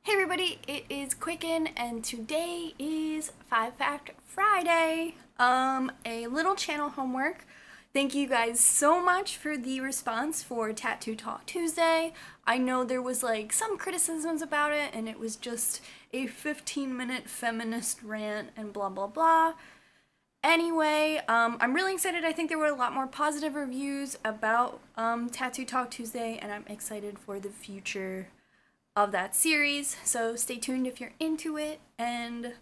Hey everybody, it is Qqcknd and today is 5 Fact Friday. A little channel homework. Thank you guys so much for the response for Tattoo Talk Tuesday. I know there was like some criticisms about it and it was just a 15-minute feminist rant and blah blah blah. Anyway, I'm really excited. I think there were a lot more positive reviews about Tattoo Talk Tuesday and I'm excited for the future of that series, so stay tuned if you're into it, and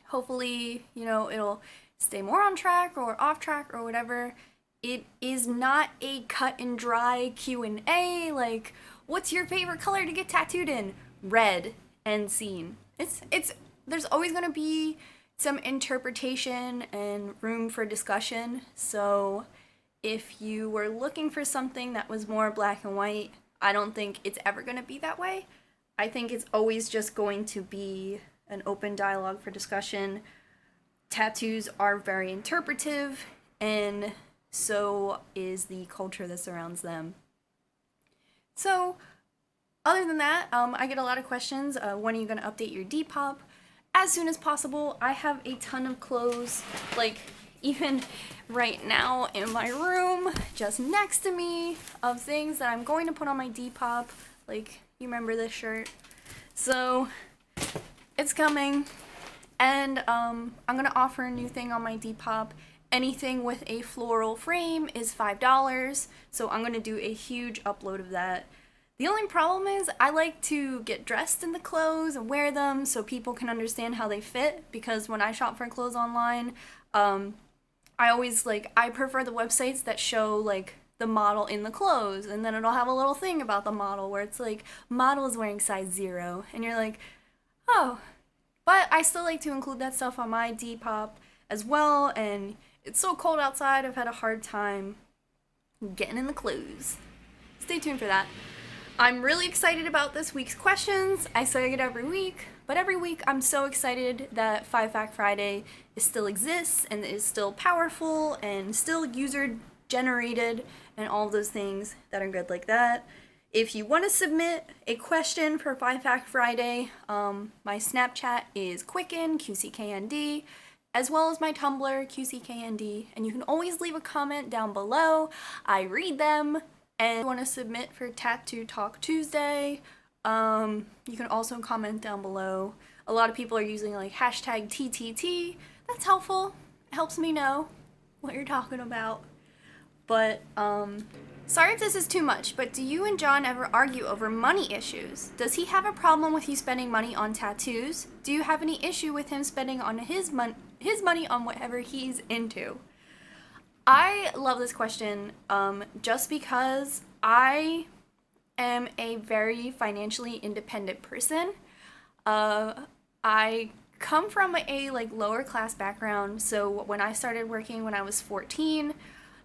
hopefully, it'll stay more on track or off track or whatever. It is not a cut and dry Q&A, like, what's your favorite color to get tattooed in? Red, and scene. There's always gonna be some interpretation and room for discussion, so if you were looking for something that was more black and white, I don't think it's ever going to be that way. I think it's always just going to be an open dialogue for discussion. Tattoos are very interpretive, and so is the culture that surrounds them. So, other than that, I get a lot of questions. When are you going to update your Depop? As soon as possible. I have a ton of clothes, like even right now in my room, just next to me, of things that I'm going to put on my Depop. Like, you remember this shirt? So, it's coming. And I'm gonna offer a new thing on my Depop. Anything with a floral frame is $5, so I'm gonna do a huge upload of that. The only problem is I like to get dressed in the clothes and wear them so people can understand how they fit, because when I shop for clothes online, I prefer the websites that show, like, the model in the clothes, and then it'll have a little thing about the model where it's like, model is wearing size 0, and you're like, oh. But I still like to include that stuff on my Depop as well, and it's so cold outside, I've had a hard time getting in the clothes. Stay tuned for that. I'm really excited about this week's questions. I say it every week, but every week I'm so excited that 5 Fact Friday still exists and is still powerful and still user generated and all those things that are good like that. If you want to submit a question for 5 Fact Friday, my Snapchat is Qcknd, Qcknd, as well as my Tumblr, Qcknd, and you can always leave a comment down below. I read them. And if you want to submit for Tattoo Talk Tuesday, you can also comment down below. A lot of people are using like hashtag TTT. That's helpful. It helps me know what you're talking about. But, sorry if this is too much, but do you and John ever argue over money issues? Does he have a problem with you spending money on tattoos? Do you have any issue with him spending on his money on whatever he's into? I love this question just because I am a very financially independent person. I come from a lower class background, so when I started working when I was 14,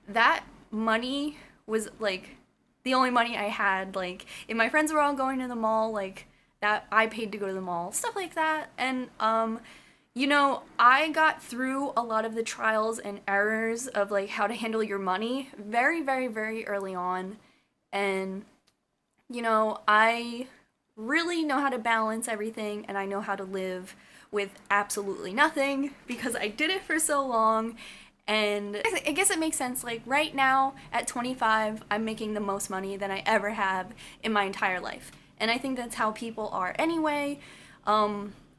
that money was like the only money I had. Like, if my friends were all going to the mall, like, that I paid to go to the mall, stuff like that. And I got through a lot of the trials and errors of like how to handle your money very, very, very early on. And, I really know how to balance everything, and I know how to live with absolutely nothing because I did it for so long. And I guess it makes sense. Like, right now at 25, I'm making the most money that I ever have in my entire life. And I think that's how people are anyway.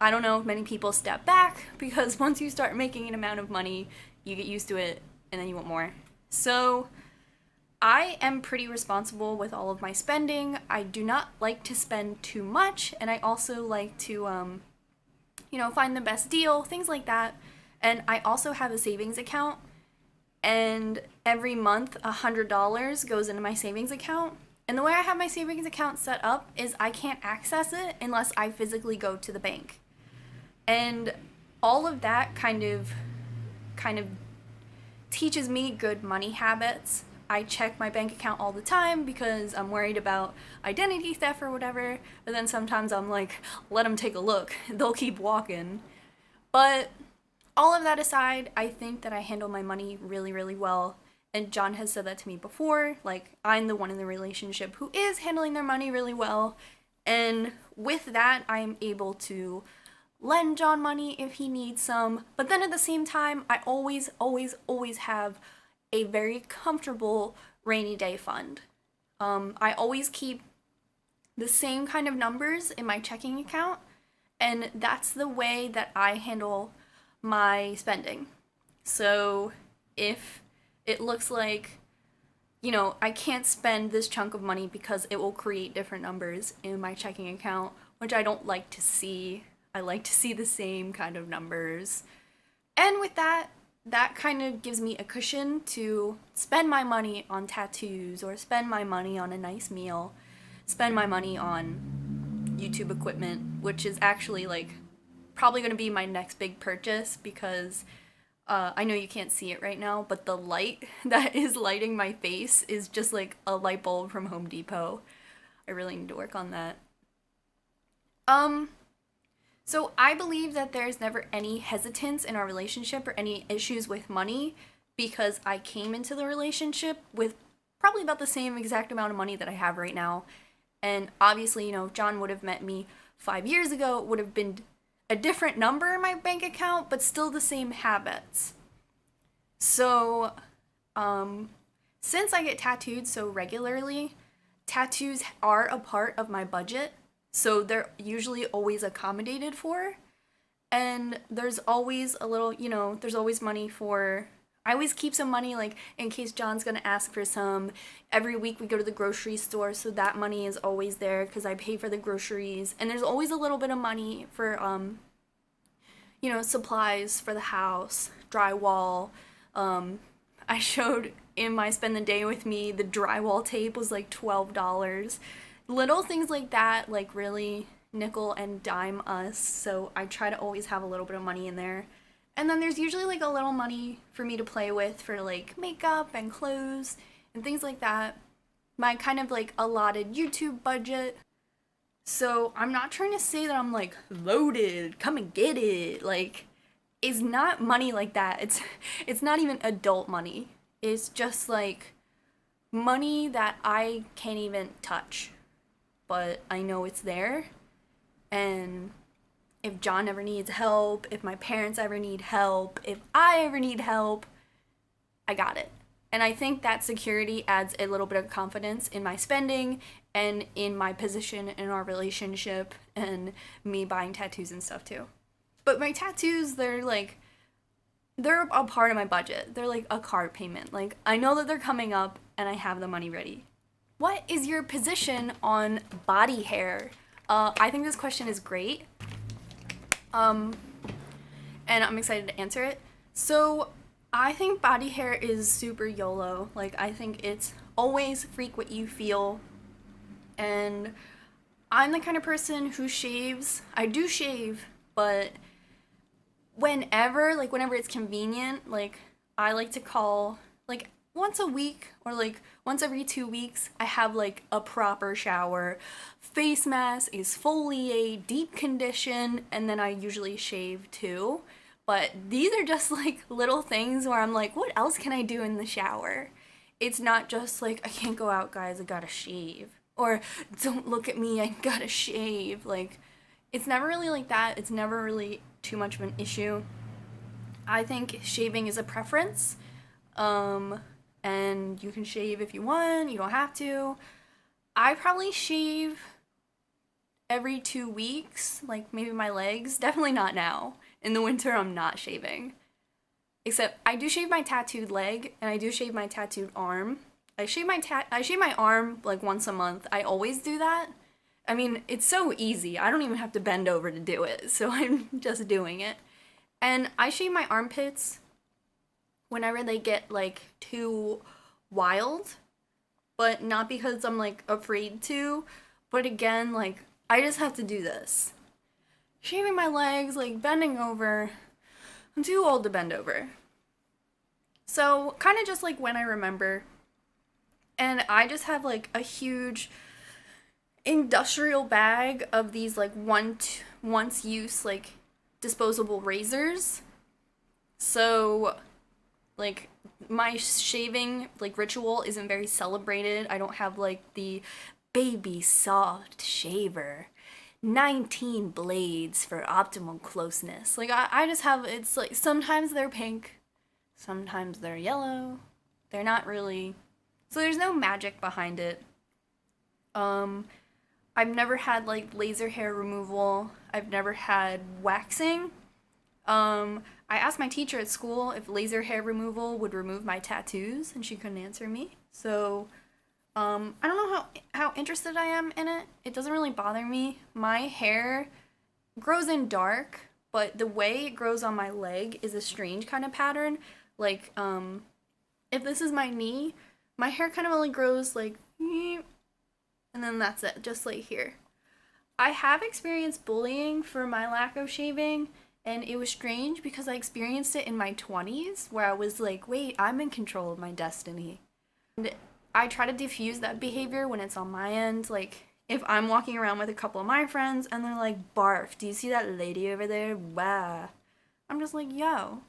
I don't know if many people step back, because once you start making an amount of money, you get used to it, and then you want more. So, I am pretty responsible with all of my spending. I do not like to spend too much, and I also like to, find the best deal, things like that. And I also have a savings account, and every month $100 goes into my savings account. And the way I have my savings account set up is I can't access it unless I physically go to the bank. And all of that kind of teaches me good money habits. I check my bank account all the time because I'm worried about identity theft or whatever, but then sometimes I'm like, let them take a look. They'll keep walking. But all of that aside, I think that I handle my money really, really well. And John has said that to me before, like, I'm the one in the relationship who is handling their money really well. And with that, I'm able to lend John money if he needs some. But then at the same time, I always, always, always have a very comfortable rainy day fund. I always keep the same kind of numbers in my checking account, and that's the way that I handle my spending. So if it looks like, you know, I can't spend this chunk of money because it will create different numbers in my checking account, which I don't like to see. I like to see the same kind of numbers. And with that, that kind of gives me a cushion to spend my money on tattoos, or spend my money on a nice meal, spend my money on YouTube equipment, which is actually like probably going to be my next big purchase, because I know you can't see it right now, but the light that is lighting my face is just like a light bulb from Home Depot. I really need to work on that. So I believe that there's never any hesitance in our relationship or any issues with money, because I came into the relationship with probably about the same exact amount of money that I have right now. And obviously, you know, John would have met me 5 years ago, it would have been a different number in my bank account, but still the same habits. So, since I get tattooed so regularly, tattoos are a part of my budget, so they're usually always accommodated for. And there's always a little, you know, there's always money for, I always keep some money, like, in case John's gonna ask for some. Every week we go to the grocery store, so that money is always there because I pay for the groceries. And there's always a little bit of money for, you know, supplies for the house, drywall. I showed in my Spend the Day with Me, the drywall tape was like $12. Little things like that, like, really nickel and dime us, so I try to always have a little bit of money in there. And then there's usually like a little money for me to play with for like makeup and clothes and things like that. My kind of like allotted YouTube budget. So I'm not trying to say that I'm like loaded, come and get it. Like, it's not money like that. It's not even adult money. It's just like money that I can't even touch, but I know it's there. And if John ever needs help, if my parents ever need help, if I ever need help, I got it. And I think that security adds a little bit of confidence in my spending and in my position in our relationship and me buying tattoos and stuff too. But my tattoos, they're a part of my budget. They're like a card payment. Like, I know that they're coming up and I have the money ready. What is your position on body hair? I think this question is great. And I'm excited to answer it. So I think body hair is super YOLO. Like, I think it's always freak what you feel. And I'm the kind of person who shaves. I do shave, but whenever it's convenient, like, I like to call, like, once a week or like once every 2 weeks, I have like a proper shower, face mask, exfoliate, deep condition, and then I usually shave too. But these are just like little things where I'm like, what else can I do in the shower? It's not just like, I can't go out, guys, I gotta shave. Or, don't look at me, I gotta shave. Like, it's never really like that. It's never really too much of an issue. I think shaving is a preference. And you can shave if you want, you don't have to. I probably shave every 2 weeks, like maybe my legs. Definitely not now. In the winter, I'm not shaving. Except I do shave my tattooed leg and I do shave my tattooed arm. I shave my arm like once a month. I always do that. I mean, it's so easy. I don't even have to bend over to do it, so I'm just doing it. And I shave my armpits whenever they get like too wild, but not because I'm like afraid to, but again, like, I just have to do this. Shaving my legs, like bending over, I'm too old to bend over. So kind of just like when I remember. And I just have like a huge industrial bag of these like once use like disposable razors. So like, my shaving like ritual isn't very celebrated. I don't have like the baby soft shaver. 19 blades for optimal closeness. Like, I just have, it's like, sometimes they're pink, sometimes they're yellow. They're not really, so there's no magic behind it. I've never had like laser hair removal. I've never had waxing. I asked my teacher at school if laser hair removal would remove my tattoos, and she couldn't answer me. So, I don't know how interested I am in it. It doesn't really bother me. My hair grows in dark, but the way it grows on my leg is a strange kind of pattern. Like, if this is my knee, my hair kind of only grows like, and then that's it, just like here. I have experienced bullying for my lack of shaving, and it was strange because I experienced it in my 20s, where I was like, wait, I'm in control of my destiny. And I try to diffuse that behavior when it's on my end. Like, if I'm walking around with a couple of my friends and they're like, barf, do you see that lady over there? Wow. I'm just like, yo,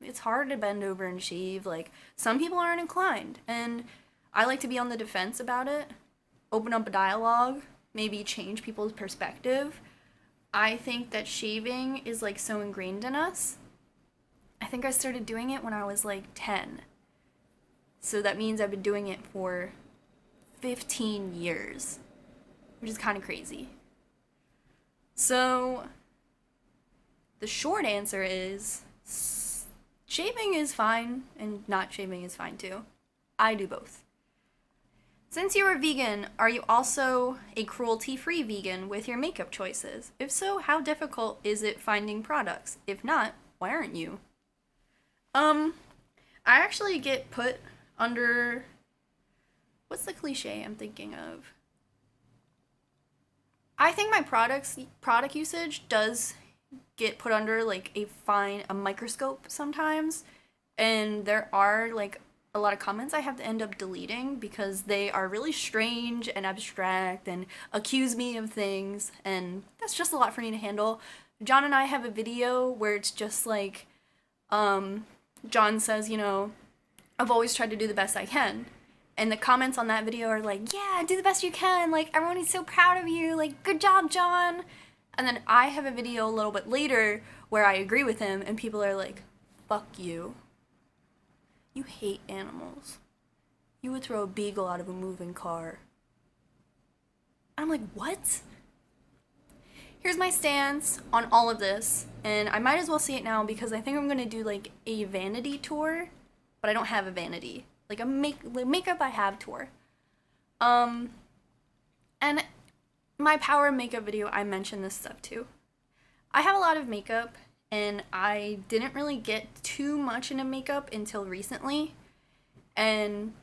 it's hard to bend over and shave. Like, some people aren't inclined, and I like to be on the defense about it, open up a dialogue, maybe change people's perspective. I think that shaving is like so ingrained in us. I think I started doing it when I was like 10. So that means I've been doing it for 15 years, which is kind of crazy. So the short answer is shaving is fine and not shaving is fine too. I do both. Since you are vegan, are you also a cruelty-free vegan with your makeup choices? If so, how difficult is it finding products? If not, why aren't you? I actually get put under, what's the cliche I'm thinking of? I think my product usage does get put under like a microscope sometimes, and there are like a lot of comments I have to end up deleting because they are really strange and abstract and accuse me of things, and that's just a lot for me to handle. John and I have a video where it's just like, John says, you know, I've always tried to do the best I can. And the comments on that video are like, yeah, do the best you can. Like, everyone is so proud of you. Like, good job, John. And then I have a video a little bit later where I agree with him and people are like, fuck you. You hate animals. You would throw a beagle out of a moving car. I'm like, what? Here's my stance on all of this, and I might as well say it now because I think I'm gonna do like a vanity tour, but I don't have a vanity. Like a makeup I have tour. And my power makeup video, I mentioned this stuff too. I have a lot of makeup, and I didn't really get too much into makeup until recently, and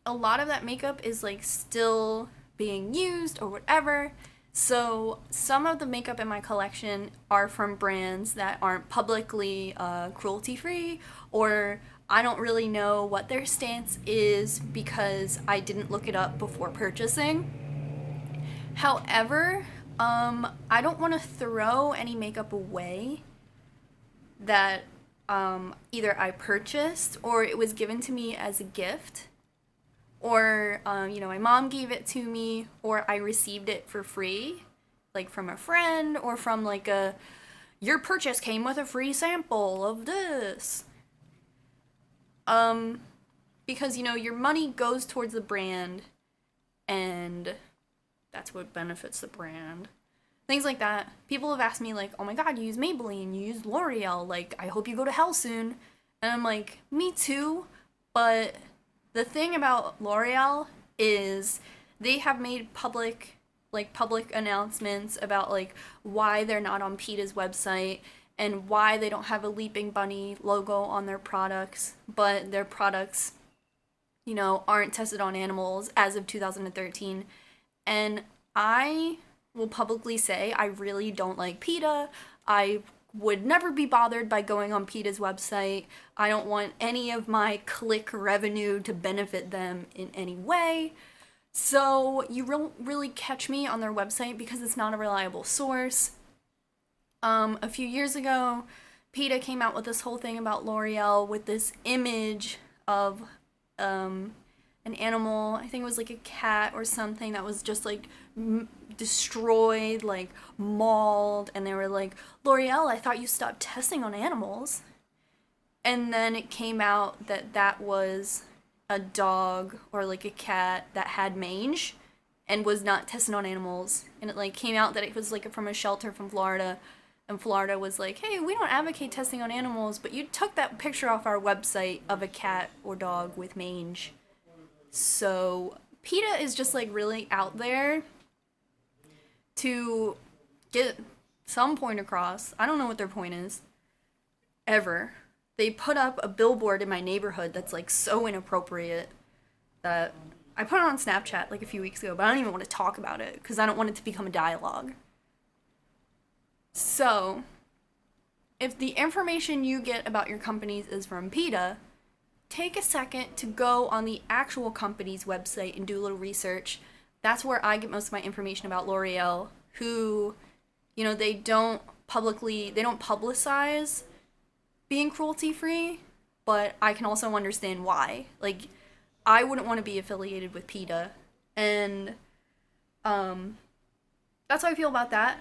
a lot of that makeup is like still being used or whatever. So some of the makeup in my collection are from brands that aren't publicly cruelty-free, or I don't really know what their stance is because I didn't look it up before purchasing. However, I don't want to throw any makeup away that either I purchased or it was given to me as a gift, or you know, my mom gave it to me, or I received it for free, like from a friend, or from like your purchase came with a free sample of this. Because, you know, your money goes towards the brand, and that's what benefits the brand. Things like that. People have asked me, like, oh my god, you use Maybelline, you use L'Oreal, like, I hope you go to hell soon. And I'm like, me too, but the thing about L'Oreal is they have made public announcements about, like, why they're not on PETA's website, and why they don't have a Leaping Bunny logo on their products, but their products, you know, aren't tested on animals as of 2013. And I will publicly say I really don't like PETA. I would never be bothered by going on PETA's website. I don't want any of my click revenue to benefit them in any way. So you won't really catch me on their website because it's not a reliable source. A few years ago, PETA came out with this whole thing about L'Oreal with this image of an animal, I think it was like a cat or something, that was just like destroyed, like mauled, and they were like, L'Oreal, I thought you stopped testing on animals. And then it came out that that was a dog or like a cat that had mange and was not tested on animals. And it like came out that it was like from a shelter from Florida, and Florida was like, hey, we don't advocate testing on animals, but you took that picture off our website of a cat or dog with mange. So PETA is just like really out there to get some point across. I don't know what their point is, ever. They put up a billboard in my neighborhood that's like so inappropriate that I put it on Snapchat like a few weeks ago, but I don't even want to talk about it because I don't want it to become a dialogue. So, if the information you get about your companies is from PETA, take a second to go on the actual company's website and do a little research. That's where I get most of my information about L'Oreal, who, you know, they don't publicize being cruelty-free, but I can also understand why. Like, I wouldn't want to be affiliated with PETA, and that's how I feel about that.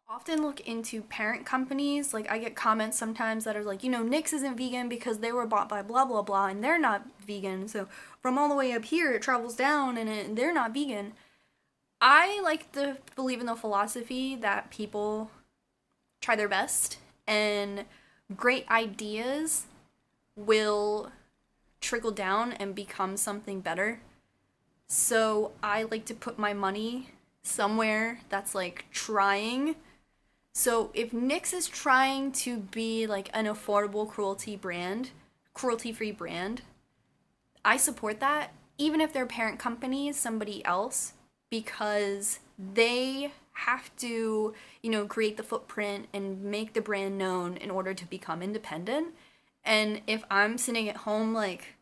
I often look into parent companies. Like, I get comments sometimes that are like, you know, Nix isn't vegan because they were bought by blah blah blah and they're not vegan, so from all the way up here it travels down and they're not vegan. I like to believe in the philosophy that people try their best and great ideas will trickle down and become something better. So I like to put my money somewhere that's like trying. So if Nix is trying to be like an affordable cruelty-free brand, I support that, even if their parent company is somebody else, because they have to, you know, create the footprint and make the brand known in order to become independent. And if I'm sitting at home like,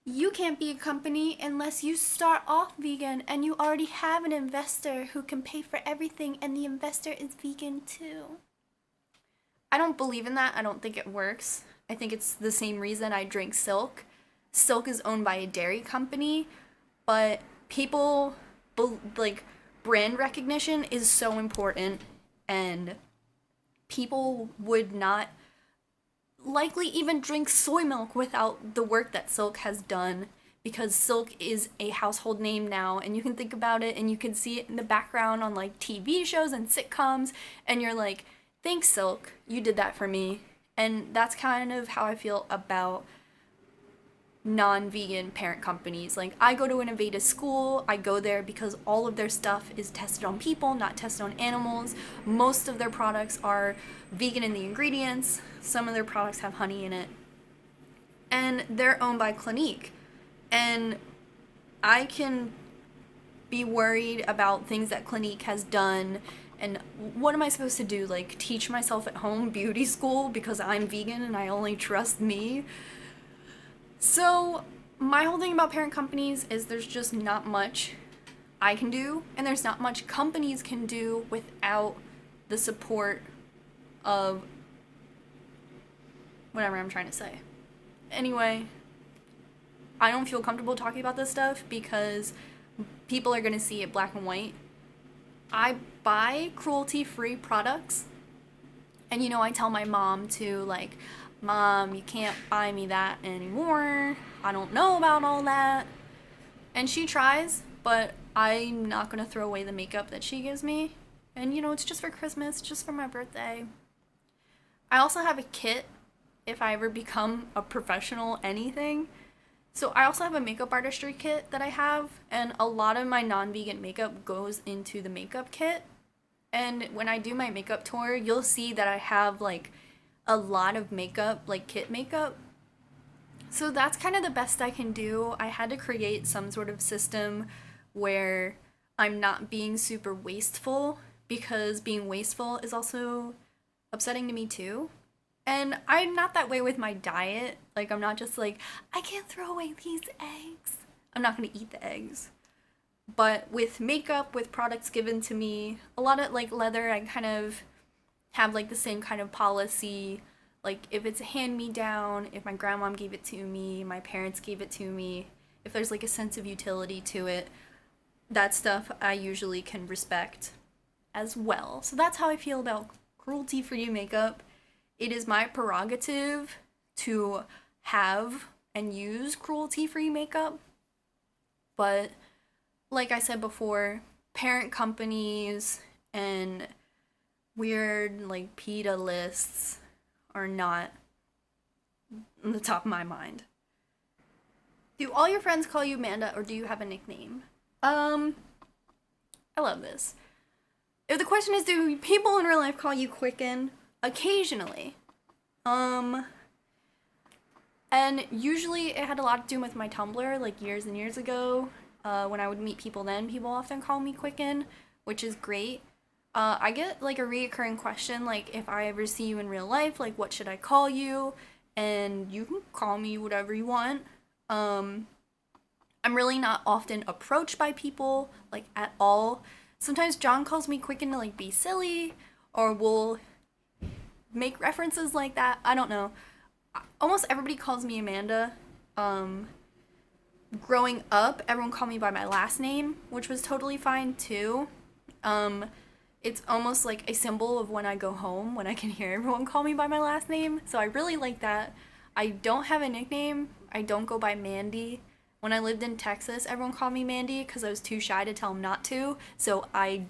you can't be a company unless you start off vegan and you already have an investor who can pay for everything and the investor is vegan too. I don't believe in that. I don't think it works. I think it's the same reason I drink Silk. Silk is owned by a dairy company, but people, like, brand recognition is so important, and people would not likely even drink soy milk without the work that Silk has done, because Silk is a household name now, and you can think about it and you can see it in the background on like TV shows and sitcoms, and you're like, thanks Silk, you did that for me. And that's kind of how I feel about non-vegan parent companies. Like, I go to an Aveda school, I go there because all of their stuff is tested on people, not tested on animals. Most of their products are vegan in the ingredients, some of their products have honey in it, and they're owned by Qcknd. And I can be worried about things that Qcknd has done, and what am I supposed to do? Like, teach myself at home beauty school because I'm vegan and I only trust me? So my whole thing about parent companies is there's just not much I can do, and there's not much companies can do without the support of whatever I'm trying to say. Anyway, I don't feel comfortable talking about this stuff because people are going to see it black and white. I buy cruelty-free products, and you know, I tell my mom to, like, Mom, you can't buy me that anymore. I don't know about all that. And she tries, but I'm not gonna throw away the makeup that she gives me. And you know, it's just for Christmas, just for my birthday. I also have a kit if I ever become a professional anything. So I also have a makeup artistry kit that I have, and a lot of my non-vegan makeup goes into the makeup kit. And when I do my makeup tour, you'll see that I have like a lot of makeup, like kit makeup. So that's kind of the best I can do. I had to create some sort of system where I'm not being super wasteful, because being wasteful is also upsetting to me too. And I'm not that way with my diet. Like, I'm not just like, I can't throw away these eggs. I'm not gonna eat the eggs. But with makeup, with products given to me, a lot of like leather, I kind of have like the same kind of policy. Like, if it's a hand-me-down, if my grandmom gave it to me, my parents gave it to me, if there's like a sense of utility to it, that stuff I usually can respect as well. So that's how I feel about cruelty-free makeup. It is my prerogative to have and use cruelty-free makeup, but like I said before, parent companies and weird like PETA lists are not on the top of my mind. Do all your friends call you Amanda, or do you have a nickname? I love this. If the question is, do people in real life call you Qqcknd? Occasionally. And usually it had a lot to do with my Tumblr, like years and years ago. When I would meet people then, people often call me Qqcknd, which is great. I get like a reoccurring question, like if I ever see you in real life, like what should I call you? And you can call me whatever you want. I'm really not often approached by people, like at all. Sometimes John calls me Qqcknd to like be silly, or we'll make references like that. I don't know. Almost everybody calls me Amanda. Growing up, everyone called me by my last name, which was totally fine too. It's almost like a symbol of when I go home, when I can hear everyone call me by my last name. So I really like that. I don't have a nickname. I don't go by Mandy. When I lived in Texas, everyone called me Mandy because I was too shy to tell them not to. So I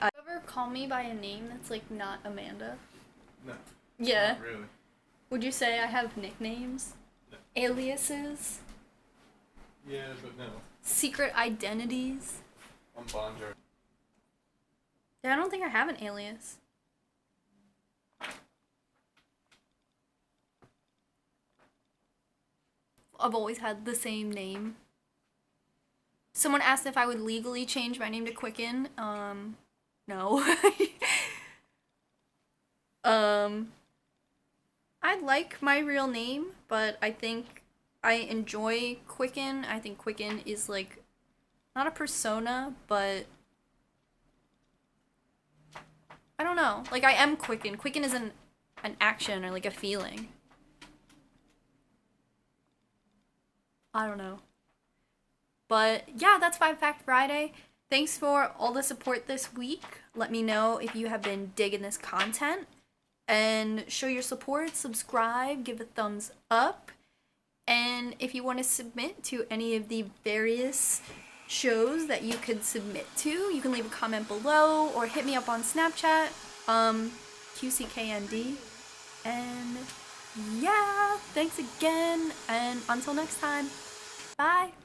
ever call me by a name that's like not Amanda? No. Yeah. Not really. Would you say I have nicknames? No. Aliases? Yeah, but no. Secret identities? I'm Bon Jovi. Yeah, I don't think I have an alias. I've always had the same name. Someone asked if I would legally change my name to Qqcknd. No. I like my real name, but I think I enjoy Qqcknd. I think Qqcknd is like, not a persona, but I don't know. Like I am Qqcknd. Qqcknd is an action or like a feeling. I don't know. But yeah, that's 5 Fact Friday. Thanks for all the support this week. Let me know if you have been digging this content. And show your support, subscribe, give a thumbs up. And if you want to submit to any of the various shows that you could submit to, you can leave a comment below or hit me up on Snapchat, Qcknd. And yeah, thanks again, and until next time, bye!